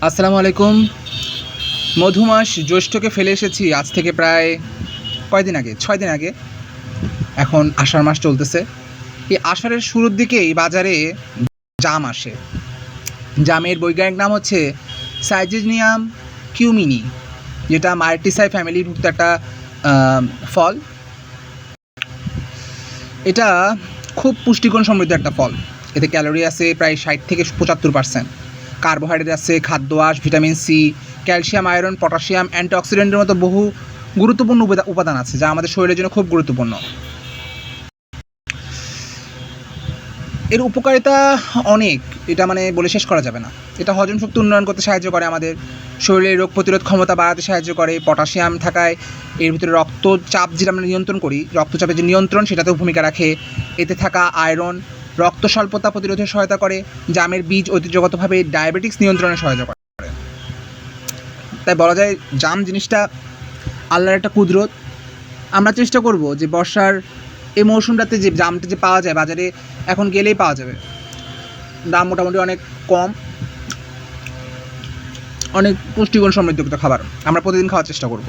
আসসালামু আলাইকুম। মধুমাস জ্যৈষ্ঠকে ফেলে এসেছি আজ থেকে প্রায় কয়দিন আগে, 6 দিন আগে। এখন আষাঢ় মাস চলতেছে। এই আষাঢ়ের শুরুর দিকেই বাজারে জাম আসে। জামের বৈজ্ঞানিক নাম হচ্ছে সাইজিনিয়াম কিউমিনি, যেটা মার্টিসাই ফ্যামিলিভুক্ত একটা ফল। এটা খুব পুষ্টিগুণ সমৃদ্ধ একটা ফল। এতে ক্যালোরি আছে প্রায় 60 থেকে 75%। কার্বোহাইড্রেট আছে, খাদ্য আঁশ, vitamin C, calcium, iron, potassium, অ্যান্টিঅক্সিডেন্টের মতো বহু গুরুত্বপূর্ণ উপাদান আছে, যা আমাদের শরীরের জন্য খুব গুরুত্বপূর্ণ। এর উপকারিতা অনেক, এটা বলে শেষ করা যাবে না। এটা হজম শক্তি উন্নয়ন করতে সাহায্য করে, আমাদের শরীরের রোগ প্রতিরোধ ক্ষমতা বাড়াতে সাহায্য করে। পটাশিয়াম থাকায় এর ভিতরে রক্তচাপ যেটা আমরা নিয়ন্ত্রণ করি, রক্তচাপের যে নিয়ন্ত্রণ সেটাতেও ভূমিকা রাখে। এতে থাকা আয়রন রক্ত স্বল্পতা প্রতিরোধে সহায়তা করে। জামের বীজ ঐতিহ্যগতভাবে ডায়াবেটিক্স নিয়ন্ত্রণে সহায়তা করে। তাই বলা যায় জাম জিনিসটা আল্লাহর একটা কুদরত। আমরা চেষ্টা করব যে বর্ষার এই মৌসুমটাতে যে জামটা যে পাওয়া যায় বাজারে, এখন গেলেই পাওয়া যাবে। দাম মোটামুটি অনেক কম, অনেক পুষ্টিগুণ সমৃদ্ধ খাবার। আমরা প্রতিদিন খাওয়ার চেষ্টা করব।